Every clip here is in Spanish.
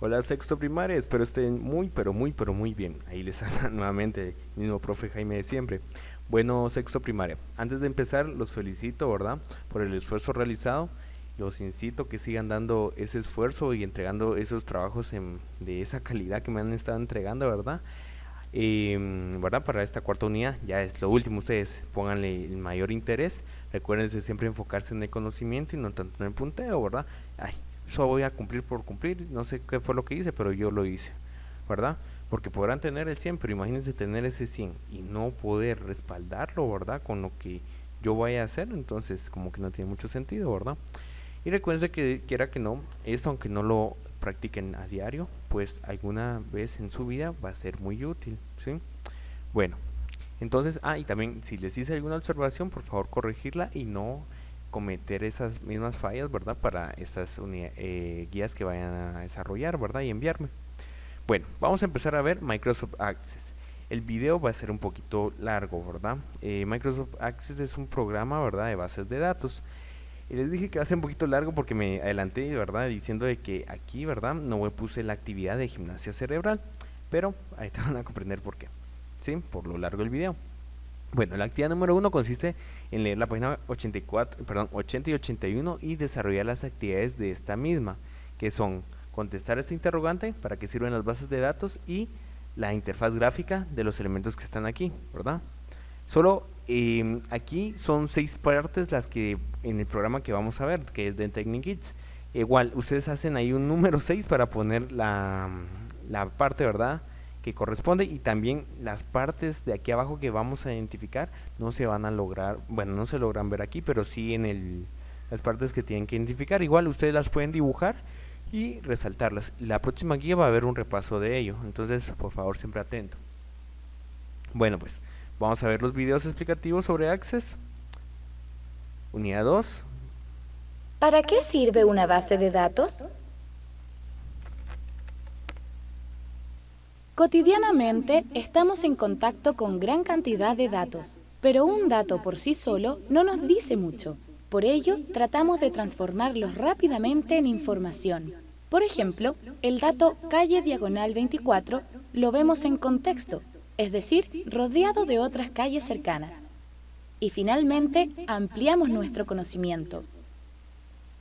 Hola sexto primaria, espero estén muy, pero muy bien. Ahí les habla nuevamente el mismo profe Jaime de siempre. Bueno, sexto primaria, antes de empezar los felicito, ¿verdad? Por el esfuerzo realizado. Los incito que sigan dando ese esfuerzo y entregando esos trabajos de esa calidad que me han estado entregando, ¿verdad? ¿Verdad? Para esta cuarta unidad, ya es lo último, ustedes pónganle el mayor interés, recuérdense siempre enfocarse en el conocimiento y no tanto en el punteo, ¿verdad? Ay, eso voy a cumplir por cumplir, no sé qué fue lo que hice, pero yo lo hice, ¿verdad? Porque podrán tener el 100, pero imagínense tener ese 100 y no poder respaldarlo, ¿verdad? Con lo que yo vaya a hacer, entonces como que no tiene mucho sentido, ¿verdad? Y recuerden que quiera que no, esto aunque no lo practiquen a diario, pues alguna vez en su vida va a ser muy útil, ¿sí? Bueno, entonces, y también si les hice alguna observación, por favor corregirla y no cometer esas mismas fallas, ¿verdad? Para estas guías que vayan a desarrollar, ¿verdad? Y enviarme. Bueno, vamos a empezar a ver Microsoft Access. El video va a ser un poquito largo, ¿verdad? Microsoft Access es un programa, ¿verdad? De bases de datos. Y les dije que va a ser un poquito largo porque me adelanté, ¿verdad? Diciendo de que aquí, ¿verdad? No me puse la actividad de gimnasia cerebral. Pero ahí te van a comprender por qué. ¿Sí? Por lo largo del video. Bueno, la actividad número 1 consiste en leer la página 80 y 81 y desarrollar las actividades de esta misma, que son contestar este interrogante, para qué sirven las bases de datos y la interfaz gráfica de los elementos que están aquí, ¿verdad? Solo aquí son 6 partes las que en el programa que vamos a ver, que es de Technic Igual, ustedes hacen ahí un número 6 para poner la parte, ¿verdad?, que corresponde, y también las partes de aquí abajo que vamos a identificar no se van a lograr, bueno, no se logran ver aquí, pero sí en las partes que tienen que identificar. Igual ustedes las pueden dibujar y resaltarlas. La próxima guía va a haber un repaso de ello, entonces por favor siempre atento. Bueno, pues vamos a ver los videos explicativos sobre Access. Unidad 2. ¿Para qué sirve una base de datos? Cotidianamente estamos en contacto con gran cantidad de datos, pero un dato por sí solo no nos dice mucho. Por ello, tratamos de transformarlos rápidamente en información. Por ejemplo, el dato calle diagonal 24 lo vemos en contexto, es decir, rodeado de otras calles cercanas. Y finalmente, ampliamos nuestro conocimiento.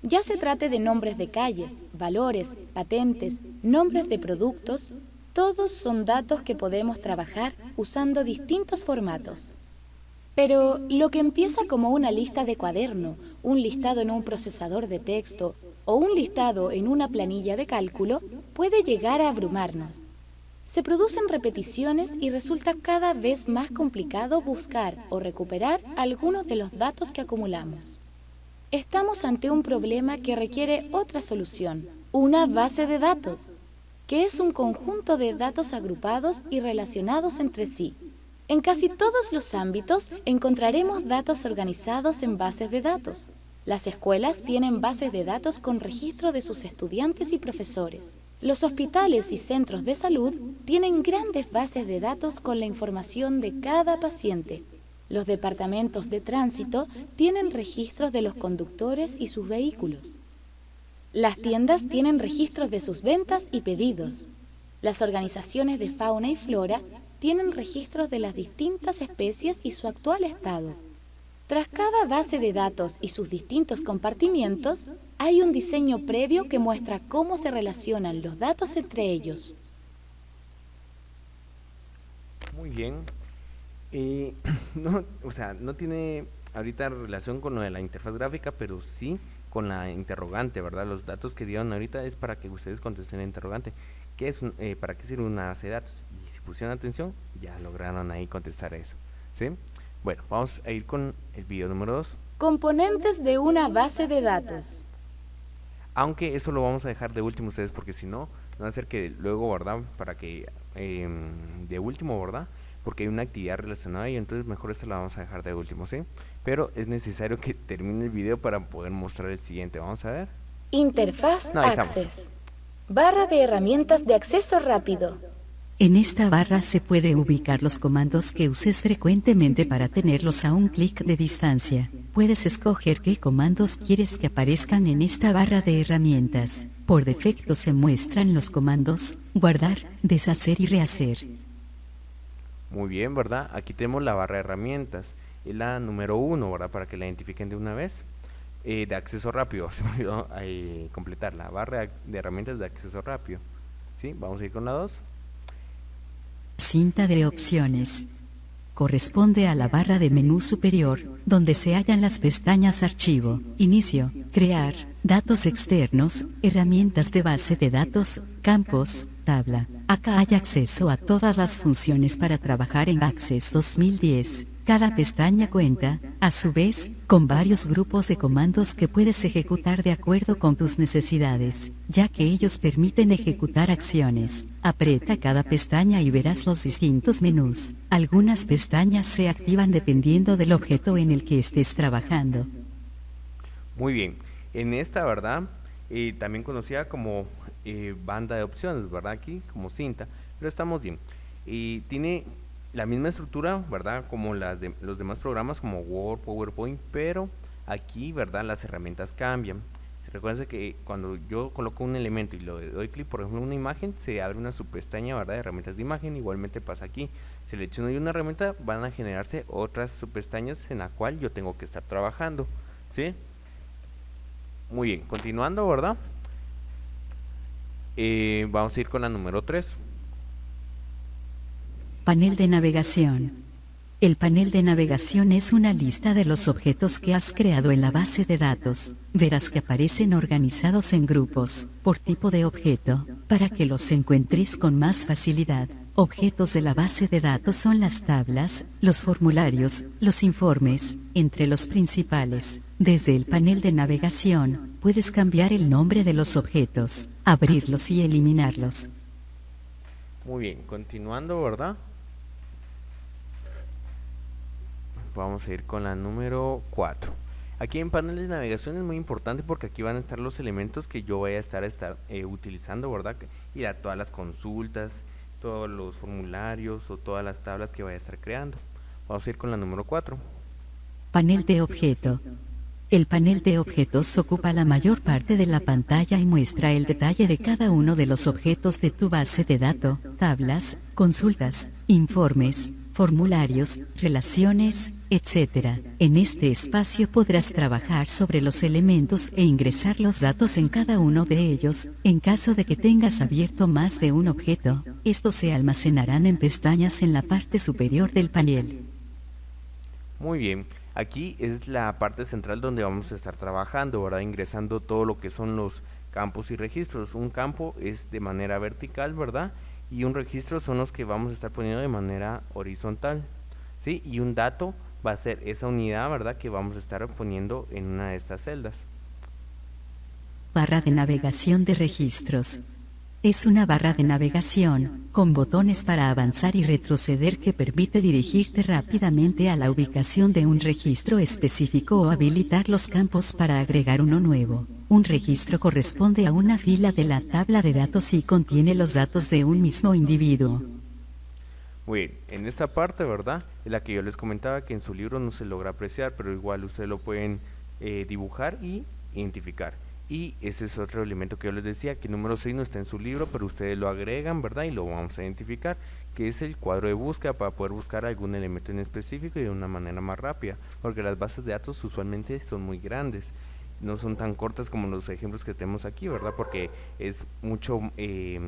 Ya se trate de nombres de calles, valores, patentes, nombres de productos, todos son datos que podemos trabajar usando distintos formatos. Pero lo que empieza como una lista de cuaderno, un listado en un procesador de texto o un listado en una planilla de cálculo puede llegar a abrumarnos. Se producen repeticiones y resulta cada vez más complicado buscar o recuperar algunos de los datos que acumulamos. Estamos ante un problema que requiere otra solución, una base de datos, que es un conjunto de datos agrupados y relacionados entre sí. En casi todos los ámbitos encontraremos datos organizados en bases de datos. Las escuelas tienen bases de datos con registro de sus estudiantes y profesores. Los hospitales y centros de salud tienen grandes bases de datos con la información de cada paciente. Los departamentos de tránsito tienen registros de los conductores y sus vehículos. Las tiendas tienen registros de sus ventas y pedidos. Las organizaciones de fauna y flora tienen registros de las distintas especies y su actual estado. Tras cada base de datos y sus distintos compartimientos, hay un diseño previo que muestra cómo se relacionan los datos entre ellos. Muy bien. No tiene ahorita relación con lo de la interfaz gráfica, pero sí con la interrogante, ¿verdad? Los datos que dieron ahorita es para que ustedes contesten la interrogante. ¿Qué es, para qué sirve una base de datos? Y si pusieron atención, ya lograron ahí contestar eso, ¿sí? Bueno, vamos a ir con el video número 2. Componentes de una base de datos. Aunque eso lo vamos a dejar de último ustedes, porque si no, va a ser que luego, ¿verdad? Para que de último, ¿verdad? Porque hay una actividad relacionada y entonces mejor esta la vamos a dejar de último, ¿sí? Pero es necesario que termine el video para poder mostrar el siguiente. Vamos a ver. Interfaz Access. Barra de herramientas de acceso rápido. En esta barra se puede ubicar los comandos que uses frecuentemente para tenerlos a un clic de distancia. Puedes escoger qué comandos quieres que aparezcan en esta barra de herramientas. Por defecto se muestran los comandos guardar, deshacer y rehacer. Muy bien, ¿verdad? Aquí tenemos la barra de herramientas. Es la número 1, ¿verdad? Para que la identifiquen de una vez. De acceso rápido, se me olvidó completar la barra de herramientas de acceso rápido. ¿Sí? Vamos a ir con la 2. Cinta de opciones. Corresponde a la barra de menú superior, donde se hallan las pestañas Archivo, Inicio, Crear, Datos externos, Herramientas de base de datos, Campos, Tabla. Acá hay acceso a todas las funciones para trabajar en Access 2010. Cada pestaña cuenta, a su vez, con varios grupos de comandos que puedes ejecutar de acuerdo con tus necesidades, ya que ellos permiten ejecutar acciones. Aprieta cada pestaña y verás los distintos menús. Algunas pestañas se activan dependiendo del objeto en el que estés trabajando. Muy bien. En esta, ¿verdad? También conocida como banda de opciones, ¿verdad? Aquí, como cinta, pero estamos bien. Tiene la misma estructura, ¿verdad? Como los demás programas como Word, PowerPoint, pero aquí, ¿verdad? Las herramientas cambian. Recuerden que cuando yo coloco un elemento y le doy clic, por ejemplo, en una imagen, se abre una subpestaña, ¿verdad? De herramientas de imagen. Igualmente pasa aquí. Selecciono yo una herramienta, van a generarse otras subpestañas en la cual yo tengo que estar trabajando, ¿sí? Muy bien, continuando, ¿verdad? Vamos a ir con la número 3. Panel de navegación. El panel de navegación es una lista de los objetos que has creado en la base de datos. Verás que aparecen organizados en grupos, por tipo de objeto, para que los encuentres con más facilidad. Objetos de la base de datos son las tablas, los formularios, los informes, entre los principales. Desde el panel de navegación, puedes cambiar el nombre de los objetos, abrirlos y eliminarlos. Muy bien, continuando, ¿verdad? Vamos a ir con la número 4. Aquí en panel de navegación es muy importante porque aquí van a estar los elementos que yo voy a estar utilizando, ¿verdad? Ir a todas las consultas, todos los formularios o todas las tablas que vaya a estar creando. Vamos a ir con la número 4. Panel de objeto. El panel de objetos ocupa la mayor parte de la pantalla y muestra el detalle de cada uno de los objetos de tu base de datos, tablas, consultas, informes, formularios, relaciones, etc. En este espacio podrás trabajar sobre los elementos e ingresar los datos en cada uno de ellos. En caso de que tengas abierto más de un objeto, estos se almacenarán en pestañas en la parte superior del panel. Muy bien. Aquí es la parte central donde vamos a estar trabajando, ¿verdad? Ingresando todo lo que son los campos y registros. Un campo es de manera vertical, ¿verdad? Y un registro son los que vamos a estar poniendo de manera horizontal, ¿sí? Y un dato va a ser esa unidad, ¿verdad? Que vamos a estar poniendo en una de estas celdas. Barra de navegación de registros. Es una barra de navegación, con botones para avanzar y retroceder que permite dirigirte rápidamente a la ubicación de un registro específico o habilitar los campos para agregar uno nuevo. Un registro corresponde a una fila de la tabla de datos y contiene los datos de un mismo individuo. Muy bien, en esta parte, ¿verdad? Es la que yo les comentaba que en su libro no se logra apreciar, pero igual ustedes lo pueden dibujar y identificar. Y ese es otro elemento que yo les decía, que el número 6 no está en su libro, pero ustedes lo agregan, ¿verdad? Y lo vamos a identificar, que es el cuadro de búsqueda para poder buscar algún elemento en específico y de una manera más rápida, porque las bases de datos usualmente son muy grandes, no son tan cortas como los ejemplos que tenemos aquí, ¿verdad? Porque es mucho, ¿qué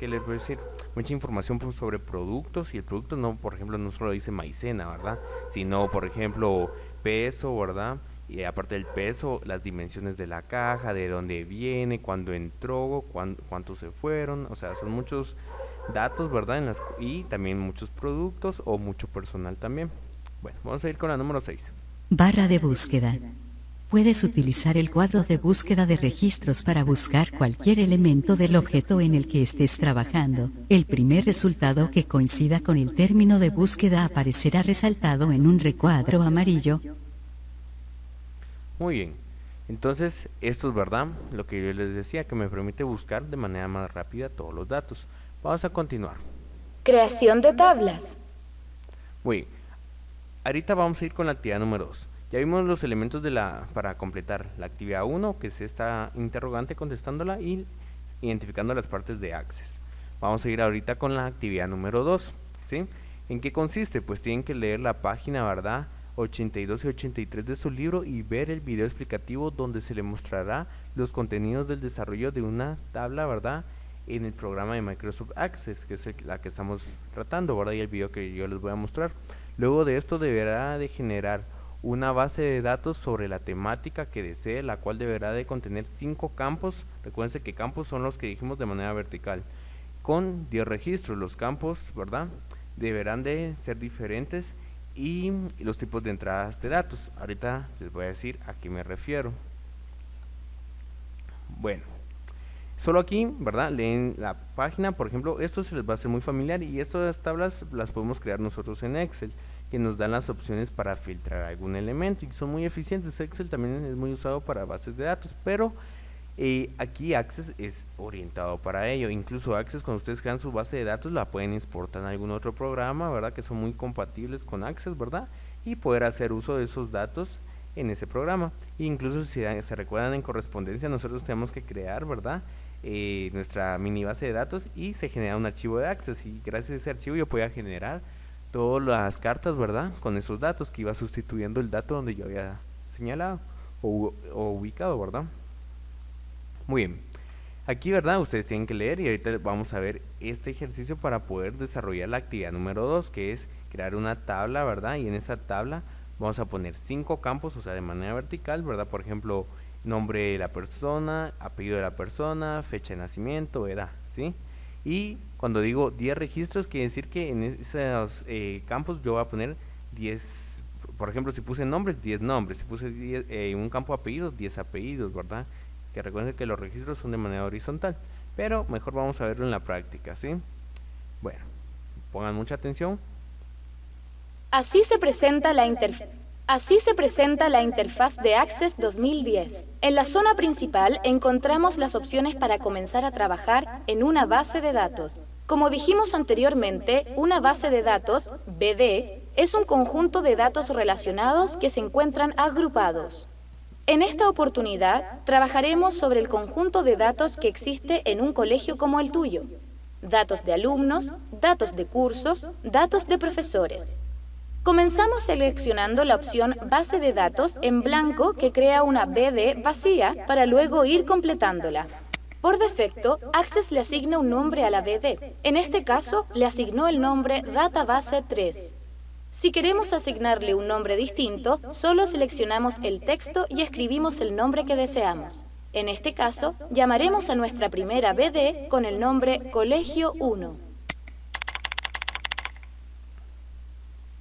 les voy a decir? Mucha información sobre productos, y el producto no, por ejemplo, no solo dice maicena, ¿verdad? Sino, por ejemplo, peso, ¿verdad? Y aparte del peso, las dimensiones de la caja, de dónde viene, cuándo entró, cuántos se fueron, o sea, son muchos datos, ¿verdad? Y también muchos productos o mucho personal también. Bueno, vamos a ir con la número 6. Barra de búsqueda. Puedes utilizar el cuadro de búsqueda de registros para buscar cualquier elemento del objeto en el que estés trabajando. El primer resultado que coincida con el término de búsqueda aparecerá resaltado en un recuadro amarillo. Muy bien, entonces esto es verdad, lo que yo les decía, que me permite buscar de manera más rápida todos los datos. Vamos a continuar. Creación de tablas. Muy bien. Ahorita vamos a ir con la actividad número 2. Ya vimos los elementos para completar la actividad 1, que es esta interrogante contestándola y identificando las partes de Access. Vamos a ir ahorita con la actividad número 2, ¿sí? ¿En qué consiste? Pues tienen que leer la página, ¿verdad?, 82 y 83 de su libro y ver el video explicativo donde se le mostrará los contenidos del desarrollo de una tabla, ¿verdad?, en el programa de Microsoft Access, que es la que estamos tratando, ¿verdad?, y el video que yo les voy a mostrar. Luego de esto deberá de generar una base de datos sobre la temática que desee, la cual deberá de contener 5 campos. Recuerden que campos son los que dijimos de manera vertical, con 10 registros. Los campos, ¿verdad?, deberán de ser diferentes y los tipos de entradas de datos. Ahorita les voy a decir a qué me refiero. Bueno, solo aquí, ¿verdad?, leen la página. Por ejemplo, esto se les va a hacer muy familiar y estas tablas las podemos crear nosotros en Excel, que nos dan las opciones para filtrar algún elemento y son muy eficientes. Excel también es muy usado para bases de datos, pero aquí Access es orientado para ello. Incluso Access, cuando ustedes crean su base de datos, la pueden exportar en algún otro programa, ¿verdad?, que son muy compatibles con Access, ¿verdad?, y poder hacer uso de esos datos en ese programa. E incluso si se recuerdan, en correspondencia nosotros tenemos que crear, ¿verdad?, nuestra mini base de datos y se genera un archivo de Access, y gracias a ese archivo yo podía generar todas las cartas, ¿verdad?, con esos datos que iba sustituyendo el dato donde yo había señalado o ubicado, ¿verdad? Muy bien, aquí, ¿verdad?, ustedes tienen que leer y ahorita vamos a ver este ejercicio para poder desarrollar la actividad número 2, que es crear una tabla, ¿verdad?, y en esa tabla vamos a poner 5 campos, o sea, de manera vertical, ¿verdad? Por ejemplo, nombre de la persona, apellido de la persona, fecha de nacimiento, edad, ¿sí? Y cuando digo 10 registros, quiere decir que en esos campos yo voy a poner 10, por ejemplo, si puse nombres, 10 nombres, si puse 10, un campo de apellidos, 10 apellidos, ¿verdad? Que recuerden que los registros son de manera horizontal, pero mejor vamos a verlo en la práctica, ¿sí? Bueno, pongan mucha atención. Así se presenta la interfaz de Access 2010. En la zona principal encontramos las opciones para comenzar a trabajar en una base de datos. Como dijimos anteriormente, una base de datos, BD, es un conjunto de datos relacionados que se encuentran agrupados. En esta oportunidad, trabajaremos sobre el conjunto de datos que existe en un colegio como el tuyo. Datos de alumnos, datos de cursos, datos de profesores. Comenzamos seleccionando la opción Base de datos en blanco, que crea una BD vacía para luego ir completándola. Por defecto, Access le asigna un nombre a la BD. En este caso, le asignó el nombre Database 3. Si queremos asignarle un nombre distinto, solo seleccionamos el texto y escribimos el nombre que deseamos. En este caso, llamaremos a nuestra primera BD con el nombre Colegio 1.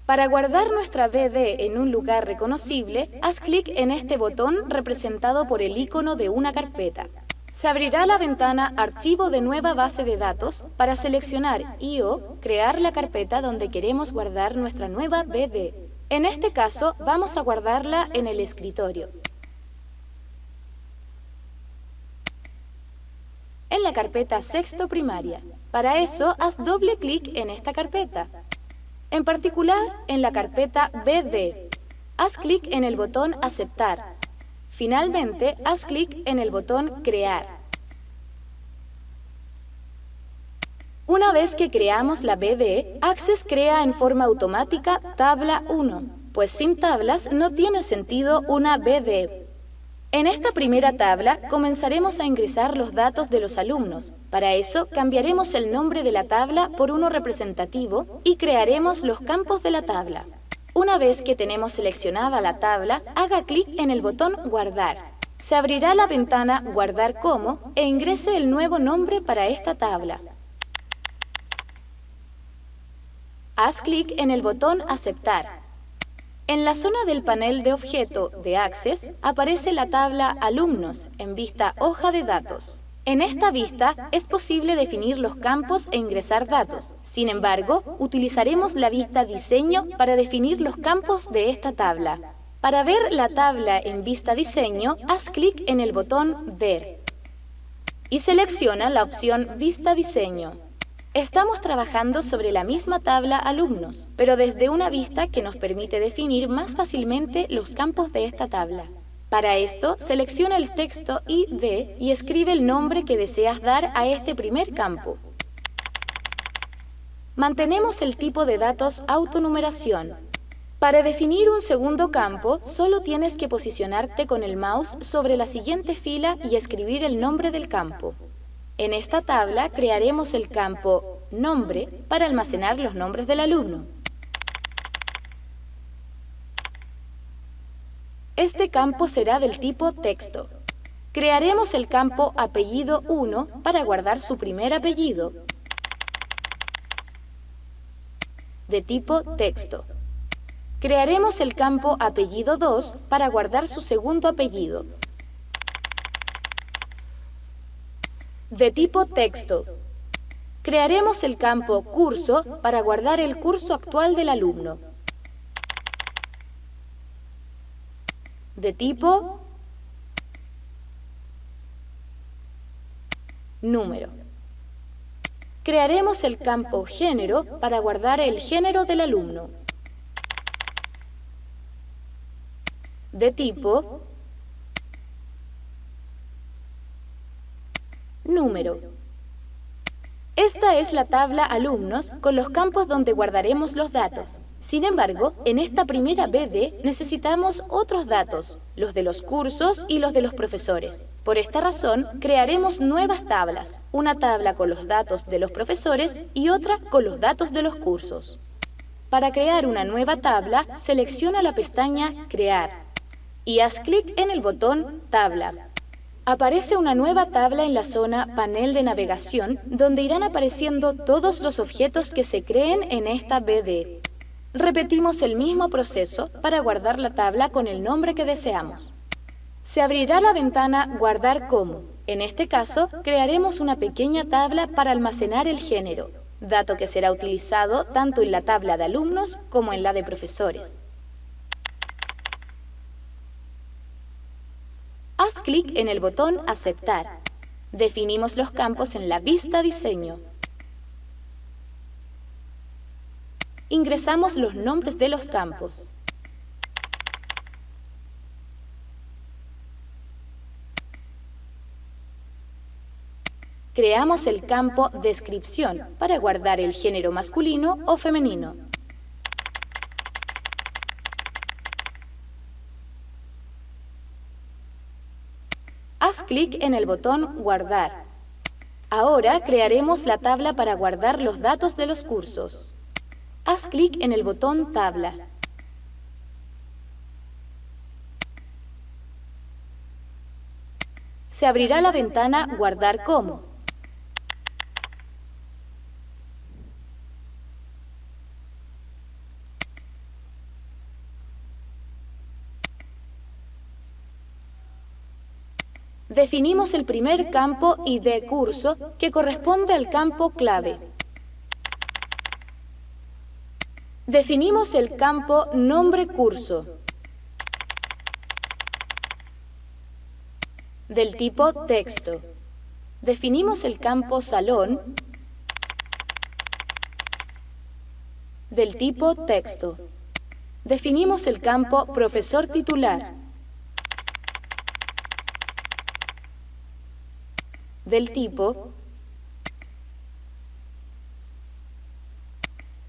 Para guardar nuestra BD en un lugar reconocible, haz clic en este botón representado por el icono de una carpeta. Se abrirá la ventana Archivo de nueva base de datos para seleccionar y o crear la carpeta donde queremos guardar nuestra nueva BD. En este caso, vamos a guardarla en el escritorio. En la carpeta Sexto Primaria. Para eso, haz doble clic en esta carpeta. En particular, en la carpeta BD. Haz clic en el botón Aceptar. Finalmente, haz clic en el botón Crear. Una vez que creamos la BD, Access crea en forma automática tabla 1, pues sin tablas no tiene sentido una BD. En esta primera tabla comenzaremos a ingresar los datos de los alumnos. Para eso cambiaremos el nombre de la tabla por uno representativo y crearemos los campos de la tabla. Una vez que tenemos seleccionada la tabla, haga clic en el botón Guardar. Se abrirá la ventana Guardar como e ingrese el nuevo nombre para esta tabla. Haz clic en el botón Aceptar. En la zona del panel de objeto de Access aparece la tabla Alumnos en vista Hoja de datos. En esta vista es posible definir los campos e ingresar datos. Sin embargo, utilizaremos la vista Diseño para definir los campos de esta tabla. Para ver la tabla en vista Diseño, haz clic en el botón Ver y selecciona la opción Vista Diseño. Estamos trabajando sobre la misma tabla alumnos, pero desde una vista que nos permite definir más fácilmente los campos de esta tabla. Para esto, selecciona el texto ID y escribe el nombre que deseas dar a este primer campo. Mantenemos el tipo de datos autonumeración. Para definir un segundo campo, solo tienes que posicionarte con el mouse sobre la siguiente fila y escribir el nombre del campo. En esta tabla crearemos el campo Nombre para almacenar los nombres del alumno. Este campo será del tipo texto. Crearemos el campo Apellido 1 para guardar su primer apellido, de tipo texto. Crearemos el campo Apellido 2 para guardar su segundo apellido, de tipo texto. Crearemos el campo Curso para guardar el curso actual del alumno, de tipo número. Crearemos el campo Género para guardar el género del alumno, de tipo número. Esta es la tabla alumnos con los campos donde guardaremos los datos. Sin embargo, en esta primera BD necesitamos otros datos, los de los cursos y los de los profesores. Por esta razón, crearemos nuevas tablas, una tabla con los datos de los profesores y otra con los datos de los cursos. Para crear una nueva tabla, selecciona la pestaña Crear y haz clic en el botón Tabla. Aparece una nueva tabla en la zona Panel de navegación, donde irán apareciendo todos los objetos que se creen en esta BD. Repetimos el mismo proceso para guardar la tabla con el nombre que deseamos. Se abrirá la ventana Guardar como. En este caso, crearemos una pequeña tabla para almacenar el género, dato que será utilizado tanto en la tabla de alumnos como en la de profesores. Haz clic en el botón Aceptar. Definimos los campos en la vista Diseño. Ingresamos los nombres de los campos. Creamos el campo Descripción para guardar el género masculino o femenino. Haz clic en el botón Guardar. Ahora crearemos la tabla para guardar los datos de los cursos. Haz clic en el botón Tabla. Se abrirá la ventana Guardar como. Definimos el primer campo ID curso que corresponde al campo clave. Definimos el campo Nombre curso del tipo texto. Definimos el campo Salón del tipo texto. Definimos el campo Profesor titular del tipo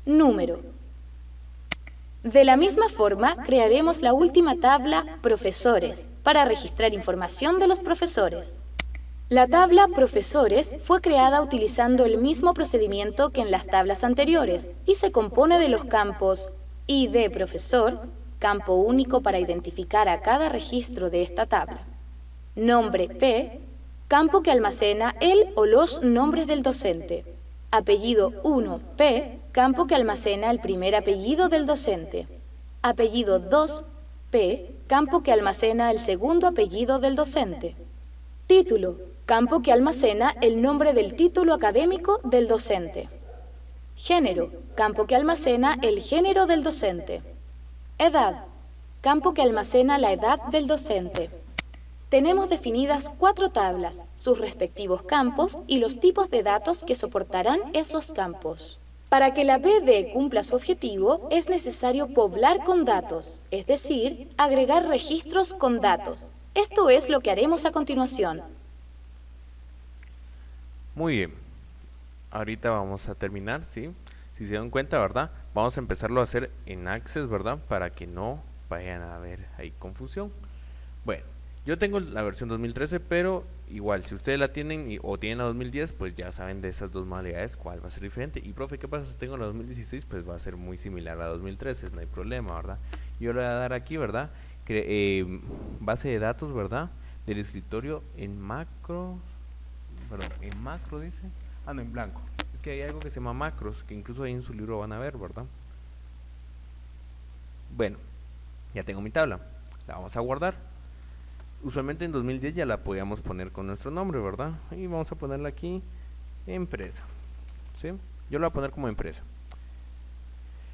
número. De la misma forma, crearemos la última tabla Profesores para registrar información de los profesores. La tabla Profesores fue creada utilizando el mismo procedimiento que en las tablas anteriores y se compone de los campos ID Profesor, campo único para identificar a cada registro de esta tabla, Nombre P, campo que almacena el o los nombres del docente, Apellido 1P, campo que almacena el primer apellido del docente, Apellido 2P, campo que almacena el segundo apellido del docente, Título, campo que almacena el nombre del título académico del docente, Género, campo que almacena el género del docente, Edad, campo que almacena la edad del docente. Tenemos definidas 4 tablas, sus respectivos campos y los tipos de datos que soportarán esos campos. Para que la BD cumpla su objetivo, es necesario poblar con datos, es decir, agregar registros con datos. Esto es lo que haremos a continuación. Muy bien. Ahorita vamos a terminar, ¿sí? Si se dan cuenta, ¿verdad? Vamos a empezarlo a hacer en Access, ¿verdad? Para que no vayan a haber ahí confusión. Bueno, yo tengo la versión 2013, pero igual, si ustedes la tienen o tienen la 2010, pues ya saben de esas dos modalidades cuál va a ser diferente. Y profe, ¿qué pasa si tengo la 2016? Pues va a ser muy similar a la 2013, no hay problema, ¿verdad? Yo le voy a dar aquí, ¿verdad? Base de datos, ¿verdad? Del escritorio en macro, perdón, en macro dice, no, en blanco. Es que hay algo que se llama macros, que incluso ahí en su libro van a ver, ¿verdad? Bueno, ya tengo mi tabla, la vamos a guardar. Usualmente en 2010 ya la podíamos poner con nuestro nombre, ¿verdad? Y vamos a ponerla aquí, empresa, ¿sí? Yo la voy a poner como empresa.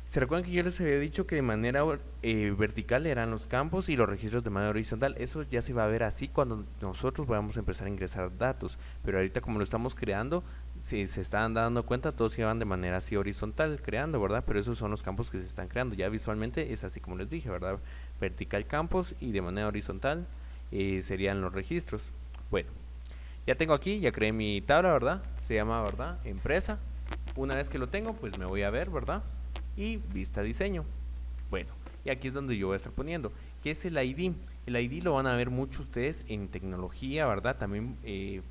¿Se recuerdan que yo les había dicho que de manera vertical eran los campos y los registros de manera horizontal? Eso ya se va a ver así cuando nosotros vamos a empezar a ingresar datos, pero ahorita como lo estamos creando, si se están dando cuenta, todos se van de manera así horizontal creando, ¿verdad? Pero esos son los campos que se están creando, ya visualmente es así como les dije, ¿verdad? Vertical campos y de manera horizontal serían los registros. Bueno, ya tengo aquí, ya creé mi tabla, ¿verdad? Se llama, ¿verdad? Empresa. Una vez que lo tengo, pues me voy a ver, ¿verdad? Y vista diseño. Bueno, y aquí es donde yo voy a estar poniendo ¿qué es el ID? El ID lo van a ver mucho ustedes en tecnología, ¿verdad? También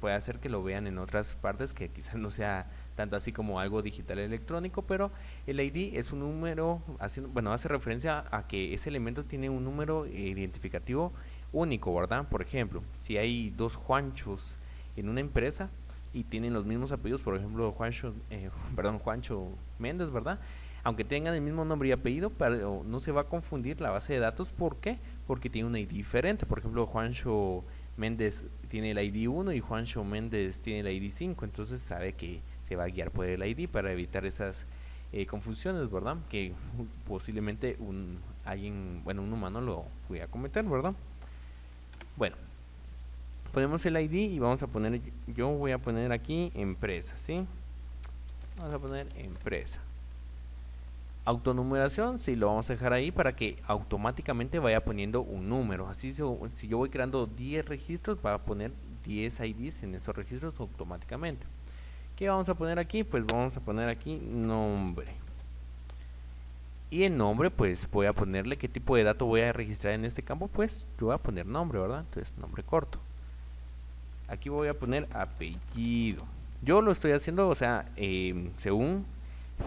puede hacer que lo vean en otras partes que quizás no sea tanto así como algo digital electrónico, pero el ID es un número, hace referencia a que ese elemento tiene un número identificativo único, ¿verdad? Por ejemplo, si hay dos Juanchos en una empresa y tienen los mismos apellidos, por ejemplo, Juancho Méndez, ¿verdad? Aunque tengan el mismo nombre y apellido, pero no se va a confundir la base de datos. ¿Por qué? Porque tiene un ID diferente. Por ejemplo, Juancho Méndez tiene el ID 1 y Juancho Méndez tiene el ID 5. Entonces sabe que se va a guiar por el ID para evitar esas confusiones, ¿verdad? Que posiblemente un humano lo pudiera cometer, ¿verdad? Bueno, ponemos el ID y vamos a poner, yo voy a poner aquí empresa, ¿sí? Vamos a poner empresa. Autonumeración, sí, lo vamos a dejar ahí para que automáticamente vaya poniendo un número. Así si yo voy creando 10 registros, va a poner 10 IDs en esos registros automáticamente. ¿Qué vamos a poner aquí? Pues vamos a poner aquí nombre. Y el nombre, pues voy a ponerle qué tipo de dato voy a registrar en este campo. Pues yo voy a poner nombre, ¿verdad? Entonces nombre corto. Aquí voy a poner apellido. Yo lo estoy haciendo, o sea, según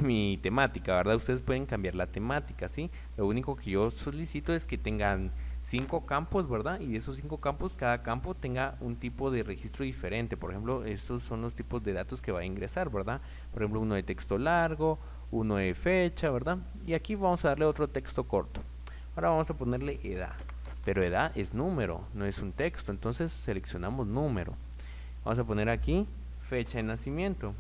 mi temática, ¿verdad? Ustedes pueden cambiar la temática, ¿sí? Lo único que yo solicito es que tengan 5 campos, ¿verdad? Y de esos 5 campos, cada campo tenga un tipo de registro diferente. Por ejemplo, estos son los tipos de datos que va a ingresar, ¿verdad? Por ejemplo, uno de texto largo, uno de fecha, ¿verdad? Y aquí vamos a darle otro texto corto. Ahora vamos a ponerle edad, pero edad es número, no es un texto, entonces seleccionamos número. Vamos a poner aquí fecha de nacimiento.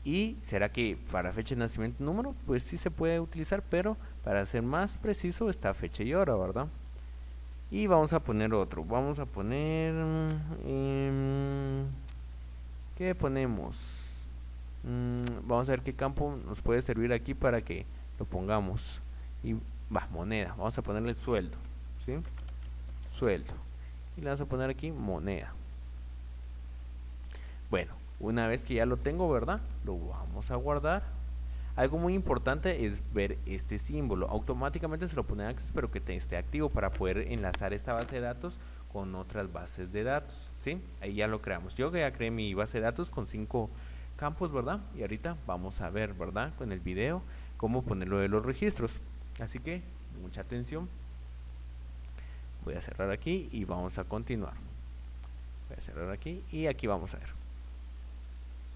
Y será que para fecha de nacimiento número, pues sí se puede utilizar, pero para ser más preciso está fecha y hora, ¿verdad? Y vamos a poner otro, vamos a poner ¿qué ponemos? Vamos a ver qué campo nos puede servir aquí para que lo pongamos. Y moneda, vamos a ponerle sueldo, ¿sí? Sueldo. Y le vamos a poner aquí moneda. Bueno, una vez que ya lo tengo, ¿verdad? Lo vamos a guardar. Algo muy importante es ver este símbolo. Automáticamente se lo pone en Access, pero que esté activo para poder enlazar esta base de datos con otras bases de datos, ¿sí? Ahí ya lo creamos. Yo ya creé mi base de datos con 5 campos, ¿verdad? Y ahorita vamos a ver, ¿verdad? Con el video, cómo ponerlo de los registros. Así que, mucha atención. Voy a cerrar aquí y vamos a continuar. Voy a cerrar aquí y aquí vamos a ver.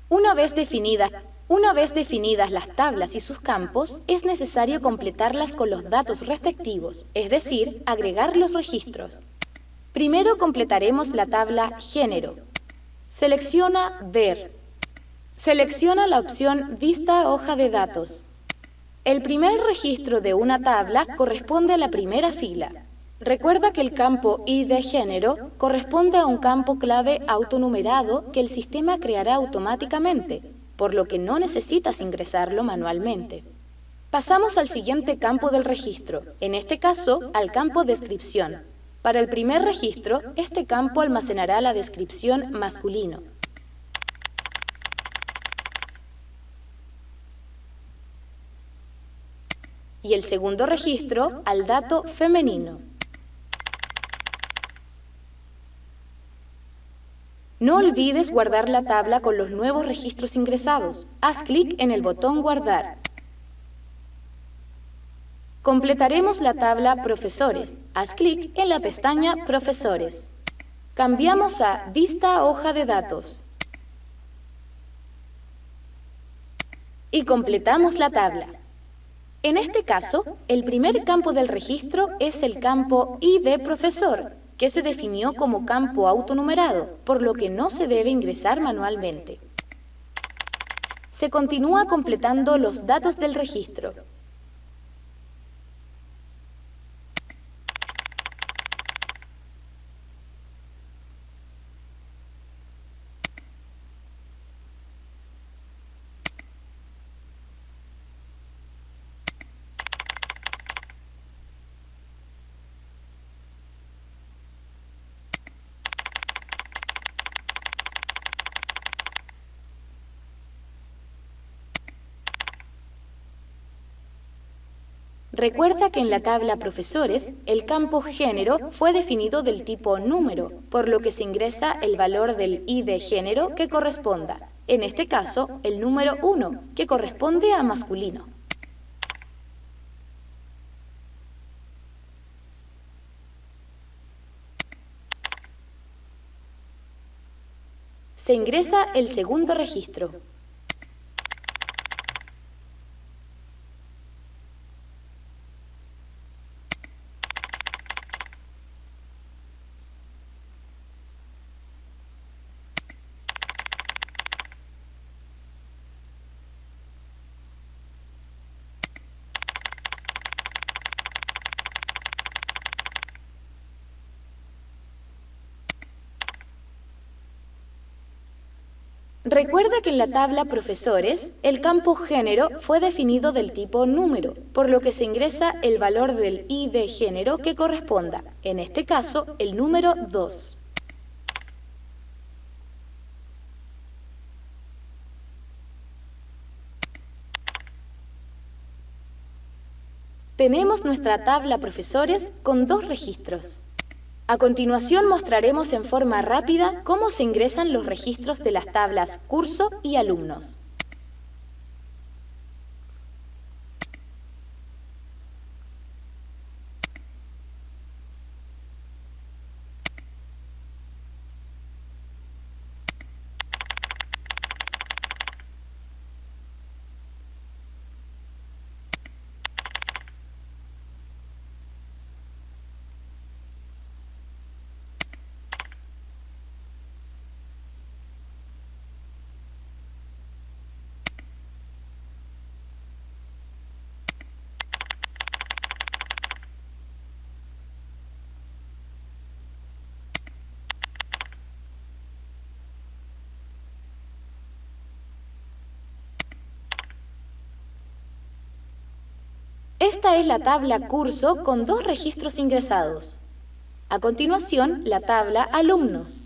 Una vez definidas las tablas y sus campos, es necesario completarlas con los datos respectivos, es decir, agregar los registros. Primero completaremos la tabla Género. Selecciona Ver. Selecciona la opción Vista hoja de datos. El primer registro de una tabla corresponde a la primera fila. Recuerda que el campo ID de género corresponde a un campo clave autonumerado que el sistema creará automáticamente, por lo que no necesitas ingresarlo manualmente. Pasamos al siguiente campo del registro, en este caso al campo descripción. Para el primer registro, este campo almacenará la descripción masculino. Y el segundo registro al dato femenino. No olvides guardar la tabla con los nuevos registros ingresados. Haz clic en el botón Guardar. Completaremos la tabla Profesores. Haz clic en la pestaña Profesores. Cambiamos a Vista hoja de datos. Y completamos la tabla. En este caso, el primer campo del registro es el campo ID profesor, que se definió como campo autonumerado, por lo que no se debe ingresar manualmente. Se continúa completando los datos del registro. Recuerda que en la tabla Profesores, el campo Género fue definido del tipo número, por lo que se ingresa el valor del ID de género que corresponda, en este caso, el número 1, que corresponde a masculino. Se ingresa el segundo registro. Recuerda que en la tabla Profesores, el campo Género fue definido del tipo número, por lo que se ingresa el valor del ID de género que corresponda, en este caso, el número 2. Tenemos nuestra tabla Profesores con 2 registros. A continuación mostraremos en forma rápida cómo se ingresan los registros de las tablas Curso y Alumnos. Esta es la tabla Curso con 2 registros ingresados. A continuación, la tabla Alumnos.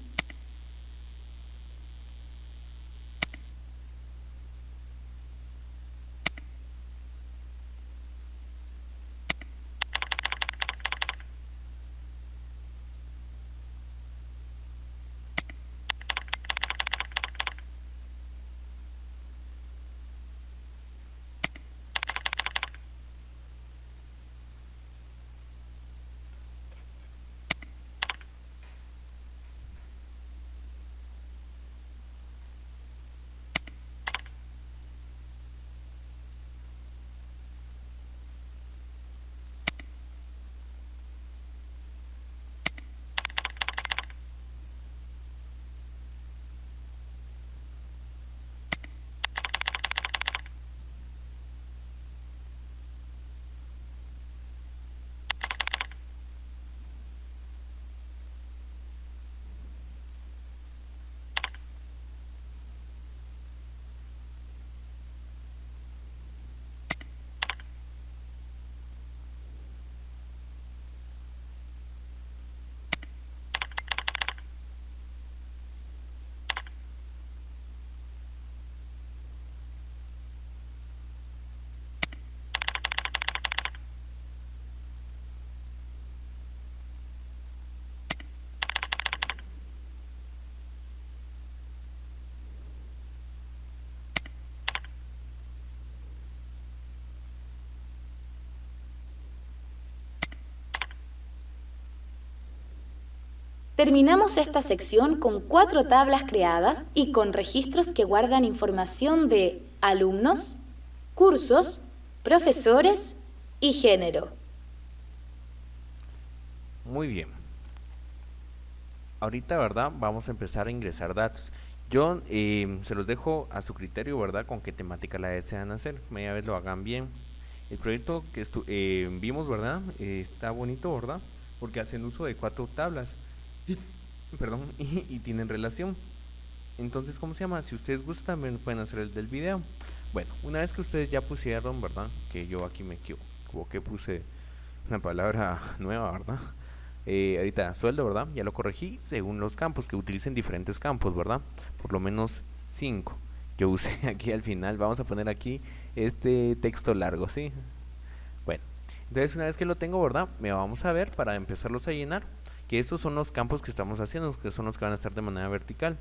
Terminamos esta sección con 4 tablas creadas y con registros que guardan información de alumnos, cursos, profesores y género. Muy bien. Ahorita, ¿verdad? Vamos a empezar a ingresar datos. Yo se los dejo a su criterio, ¿verdad? Con qué temática la desean hacer. Media vez lo hagan bien. El proyecto que vimos, ¿verdad? Está bonito, ¿verdad? Porque hacen uso de 4 tablas. Perdón, y tienen relación. Entonces, ¿cómo se llama? Si ustedes gustan, también pueden hacer el del video. Bueno, una vez que ustedes ya pusieron, ¿verdad? Que yo aquí me equivoqué, puse una palabra nueva, ¿verdad? Ahorita sueldo, ¿verdad? Ya lo corregí según los campos, que utilicen diferentes campos, ¿verdad? Por lo menos 5. Yo usé aquí al final, vamos a poner aquí este texto largo, ¿sí? Bueno, entonces una vez que lo tengo, ¿verdad? Me vamos a ver para empezarlos a llenar, que estos son los campos que estamos haciendo, que son los que van a estar de manera vertical.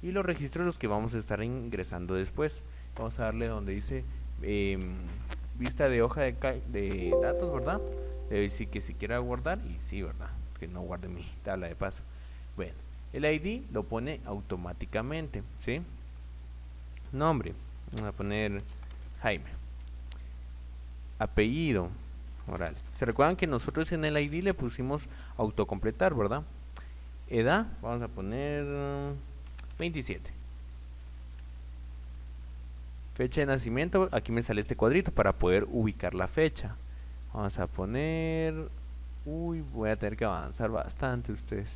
Y los registros los que vamos a estar ingresando después. Vamos a darle donde dice vista de hoja de datos, ¿verdad? Sí, que si quiera guardar, y sí, ¿verdad? Que no guarde mi tabla de paso. Bueno, el ID lo pone automáticamente, ¿sí? Nombre, vamos a poner Jaime. Apellido, Morales. ¿Se recuerdan que nosotros en el ID le pusimos autocompletar, verdad? Edad, vamos a poner 27. Fecha de nacimiento, aquí me sale este cuadrito para poder ubicar la fecha. Vamos a poner... Uy, voy a tener que avanzar bastante ustedes.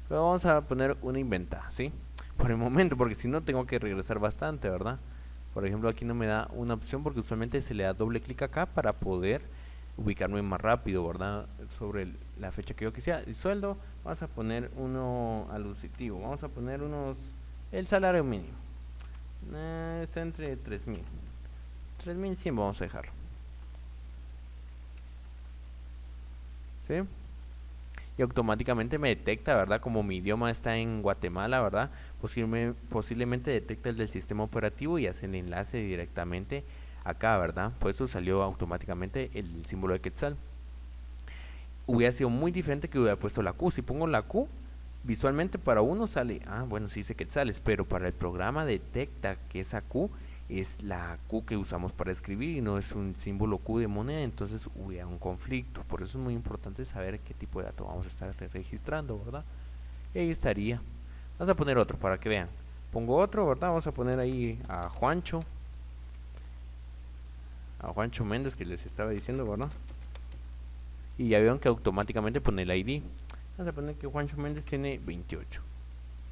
Pero vamos a poner una inventada, ¿sí? Por el momento, porque si no tengo que regresar bastante, ¿verdad? Por ejemplo, aquí no me da una opción porque usualmente se le da doble clic acá para poder ubicarme más rápido, ¿verdad? Sobre la fecha que yo quisiera. El sueldo, vamos a poner uno alusitivo. Vamos a poner el salario mínimo. Está entre 3.000. 3.100 vamos a dejarlo. ¿Sí? Y automáticamente me detecta, ¿verdad? Como mi idioma está en Guatemala, ¿verdad? Posiblemente detecta el del sistema operativo y hace el enlace directamente acá, ¿verdad? Por eso salió automáticamente el símbolo de Quetzal. Hubiera sido muy diferente que hubiera puesto la Q. Si pongo la Q, visualmente para uno sale, bueno, sí dice Quetzales, pero para el programa detecta que esa Q es la Q que usamos para escribir y no es un símbolo Q de moneda, entonces hubiera un conflicto. Por eso es muy importante saber qué tipo de dato vamos a estar registrando, ¿verdad? Y ahí estaría. Vamos a poner otro para que vean. Pongo otro, ¿verdad? Vamos a poner ahí a Juancho Méndez, que les estaba diciendo, ¿verdad? Y ya vieron que automáticamente pone el ID. Vamos a poner que Juancho Méndez tiene 28,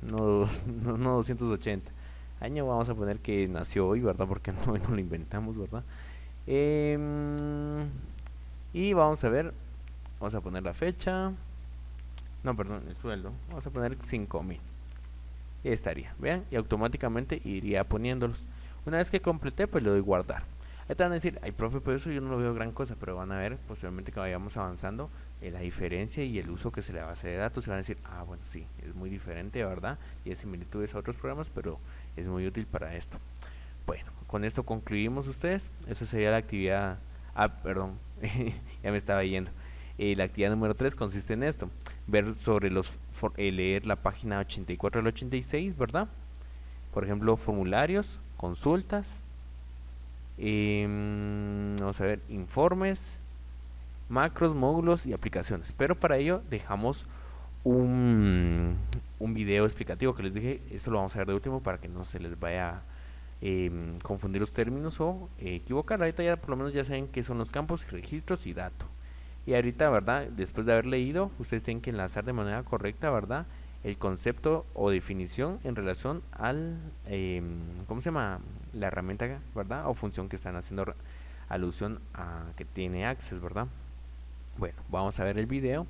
no 280. Año vamos a poner que nació hoy, ¿verdad? Porque no lo inventamos, ¿verdad? Y vamos a ver, vamos a poner la fecha. No, perdón, el sueldo. Vamos a poner 5.000. Y ahí estaría, vean, y automáticamente iría poniéndolos. Una vez que completé, pues le doy guardar. Ahí te van a decir, ay, profe, por eso yo no lo veo gran cosa, pero van a ver posiblemente que vayamos avanzando la diferencia y el uso que se le va a hacer de datos. Y van a decir, bueno, sí, es muy diferente, ¿verdad? Y hay similitudes a otros programas, pero es muy útil para esto. Bueno, con esto concluimos ustedes. Esa sería la actividad. Perdón, ya me estaba yendo. La actividad número 3 consiste en esto: ver sobre leer la página 84 al 86, ¿verdad? Por ejemplo, formularios, consultas, vamos a ver, informes, macros, módulos y aplicaciones. Pero para ello dejamos un video explicativo que les dije. Esto lo vamos a ver de último para que no se les vaya a confundir los términos o equivocar. Ahorita ya por lo menos ya saben qué son los campos, registros y datos. Y ahorita, ¿verdad? Después de haber leído, ustedes tienen que enlazar de manera correcta, ¿verdad? El concepto o definición en relación al, ¿cómo se llama? La herramienta, ¿verdad? O función que están haciendo alusión a que tiene Access, ¿verdad? Bueno, vamos a ver el video,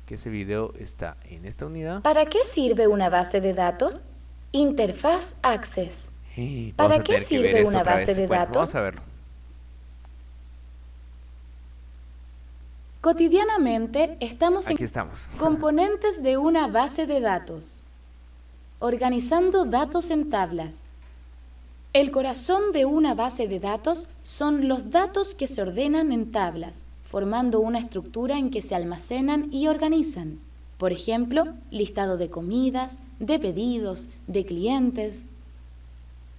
que ese video está en esta unidad. ¿Para qué sirve una base de datos? Interfaz Access. ¿Para qué sirve una base de datos? Vamos a verlo. Cotidianamente estamos Aquí estamos. Componentes de una base de datos. Organizando datos en tablas. El corazón de una base de datos son los datos que se ordenan en tablas, formando una estructura en que se almacenan y organizan. Por ejemplo, listado de comidas, de pedidos, de clientes.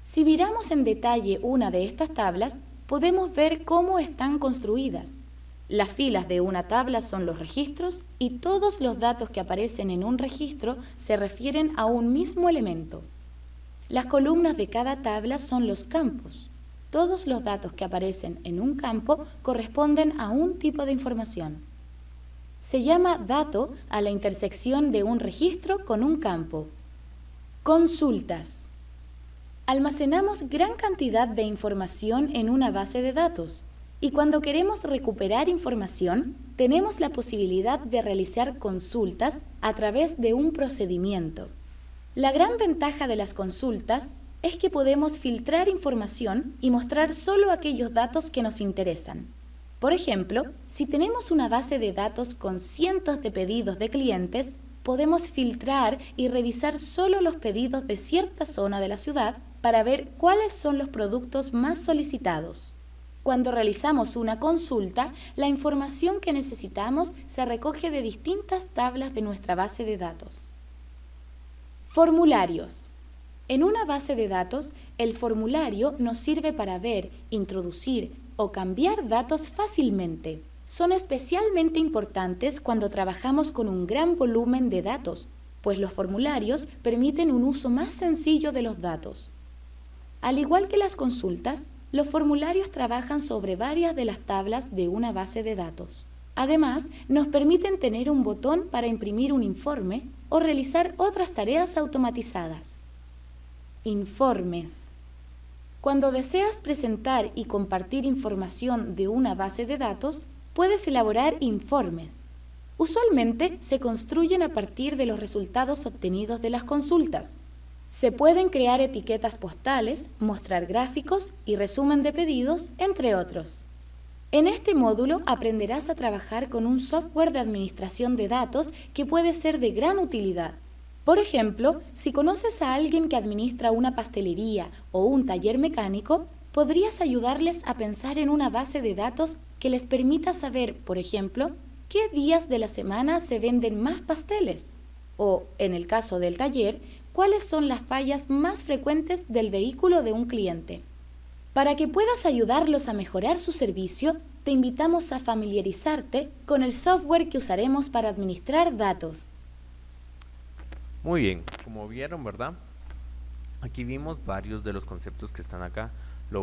Si miramos en detalle una de estas tablas, podemos ver cómo están construidas. Las filas de una tabla son los registros y todos los datos que aparecen en un registro se refieren a un mismo elemento. Las columnas de cada tabla son los campos. Todos los datos que aparecen en un campo corresponden a un tipo de información. Se llama dato a la intersección de un registro con un campo. Consultas. Almacenamos gran cantidad de información en una base de datos y cuando queremos recuperar información, tenemos la posibilidad de realizar consultas a través de un procedimiento. La gran ventaja de las consultas es que podemos filtrar información y mostrar solo aquellos datos que nos interesan. Por ejemplo, si tenemos una base de datos con cientos de pedidos de clientes, podemos filtrar y revisar solo los pedidos de cierta zona de la ciudad para ver cuáles son los productos más solicitados. Cuando realizamos una consulta, la información que necesitamos se recoge de distintas tablas de nuestra base de datos. Formularios. En una base de datos, el formulario nos sirve para ver, introducir o cambiar datos fácilmente. Son especialmente importantes cuando trabajamos con un gran volumen de datos, pues los formularios permiten un uso más sencillo de los datos. Al igual que las consultas, los formularios trabajan sobre varias de las tablas de una base de datos. Además, nos permiten tener un botón para imprimir un informe o realizar otras tareas automatizadas. Informes. Cuando deseas presentar y compartir información de una base de datos, puedes elaborar informes. Usualmente se construyen a partir de los resultados obtenidos de las consultas. Se pueden crear etiquetas postales, mostrar gráficos y resumen de pedidos, entre otros. En este módulo aprenderás a trabajar con un software de administración de datos que puede ser de gran utilidad. Por ejemplo, si conoces a alguien que administra una pastelería o un taller mecánico, podrías ayudarles a pensar en una base de datos que les permita saber, por ejemplo, qué días de la semana se venden más pasteles o, en el caso del taller, cuáles son las fallas más frecuentes del vehículo de un cliente. Para que puedas ayudarlos a mejorar su servicio, te invitamos a familiarizarte con el software que usaremos para administrar datos. Muy bien, como vieron, ¿verdad? Aquí vimos varios de los conceptos que están acá. Lo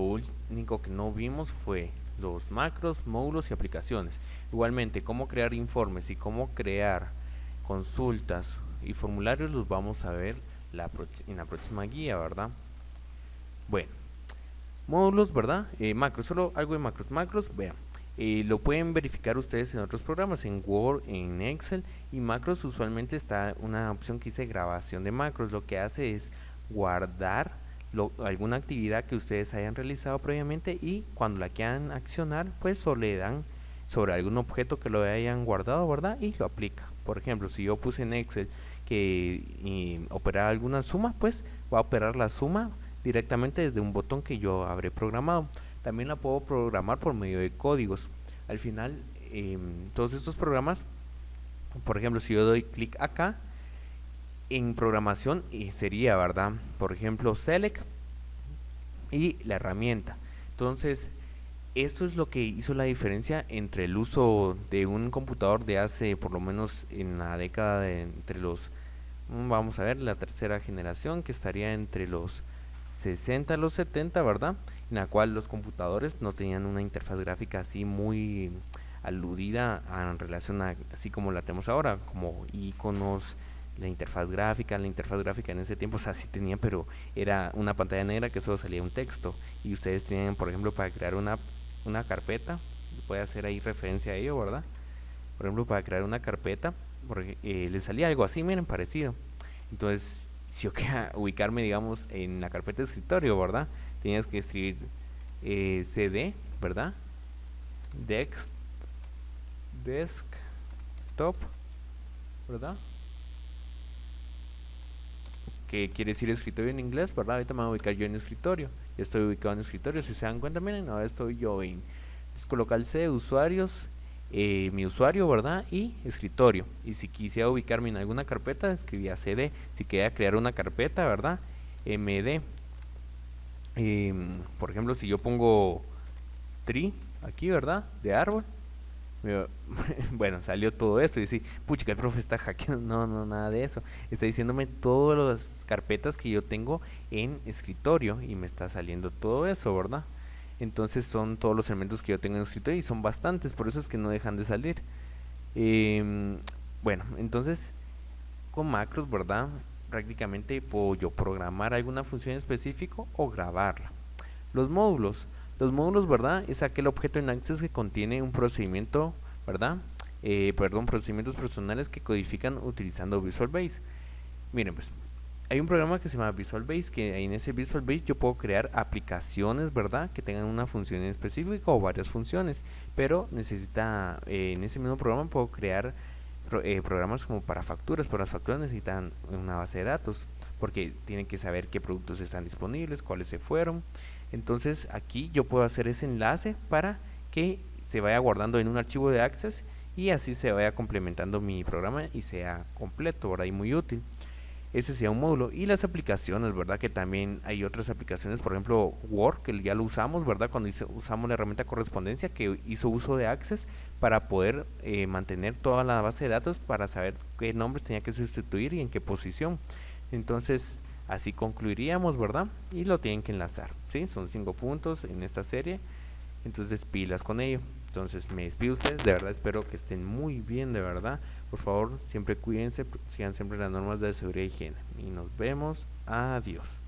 único que no vimos fue los macros, módulos y aplicaciones. Igualmente, cómo crear informes y cómo crear consultas y formularios los vamos a ver en la próxima guía, ¿verdad? Bueno, módulos, ¿verdad? Macros, solo algo de macros. Macros, vean, lo pueden verificar ustedes en otros programas, en Word, en Excel. Y macros usualmente está una opción que dice grabación de macros. Lo que hace es guardar alguna actividad que ustedes hayan realizado previamente y cuando la quieran accionar, pues solo le dan sobre algún objeto que lo hayan guardado, ¿verdad? Y lo aplica. Por ejemplo, si yo puse en Excel que operar alguna suma, pues va a operar la suma directamente desde un botón que yo habré programado. También la puedo programar por medio de códigos. Al final, todos estos programas, por ejemplo, si yo doy clic acá, en programación sería, ¿verdad? Por ejemplo, select y la herramienta. Entonces, esto es lo que hizo la diferencia entre el uso de un computador de hace, por lo menos en la década de entre los, vamos a ver, la tercera generación, que estaría entre los 60 a los 70, ¿verdad? En la cual los computadores no tenían una interfaz gráfica así muy aludida en relación a así como la tenemos ahora, como iconos, la interfaz gráfica en ese tiempo, o sea, sí tenía, pero era una pantalla negra que solo salía un texto, y ustedes tenían, por ejemplo, para crear una carpeta, puede hacer ahí referencia a ello, ¿verdad? Por ejemplo, para crear una carpeta, le salía algo así, miren, parecido. Entonces, si yo quería ubicarme, digamos, en la carpeta de escritorio, ¿verdad? Tenías que escribir CD, ¿verdad? Desktop, ¿verdad? Que quiere decir escritorio en inglés, ¿verdad? Ahorita me voy a ubicar yo en escritorio. Ya estoy ubicado en escritorio, si se dan cuenta, miren, ahora estoy yo en disco local C, usuarios, mi usuario, ¿verdad? Y escritorio. Y si quisiera ubicarme en alguna carpeta, escribía cd. Si quería crear una carpeta, ¿verdad? md. Por ejemplo, si yo pongo tree aquí, ¿verdad? De árbol. Bueno, salió todo esto y dice, pucha, el profe está hackeando. No, no, nada de eso. Está diciéndome todas las carpetas que yo tengo en escritorio y me está saliendo todo eso, ¿verdad? Entonces son todos los elementos que yo tengo en escritorio y son bastantes, por eso es que no dejan de salir. Bueno, entonces con macros, ¿verdad? Prácticamente puedo yo programar alguna función específica o grabarla. Los módulos. Los módulos, ¿verdad? Es aquel objeto en Access que contiene un procedimiento, ¿verdad? Procedimientos personales que codifican utilizando Visual Basic. Miren, pues, hay un programa que se llama Visual Basic, que en ese Visual Basic yo puedo crear aplicaciones, ¿verdad? Que tengan una función específica o varias funciones, pero necesita, en ese mismo programa puedo crear programas como para facturas, pero las facturas necesitan una base de datos, porque tienen que saber qué productos están disponibles, cuáles se fueron. Entonces aquí yo puedo hacer ese enlace para que se vaya guardando en un archivo de Access y así se vaya complementando mi programa y sea completo, ¿verdad? Y muy útil. Ese sería un módulo. Y las aplicaciones, ¿verdad? Que también hay otras aplicaciones, por ejemplo Word, que ya lo usamos, ¿verdad? Cuando usamos la herramienta correspondencia, que hizo uso de Access para poder mantener toda la base de datos para saber qué nombres tenía que sustituir y en qué posición. Entonces así concluiríamos, ¿verdad? Y lo tienen que enlazar, ¿sí? Son 5 puntos en esta serie, entonces pilas con ello. Entonces me despido de ustedes, de verdad espero que estén muy bien, de verdad. Por favor, siempre cuídense, sigan siempre las normas de seguridad y higiene. Y nos vemos, adiós.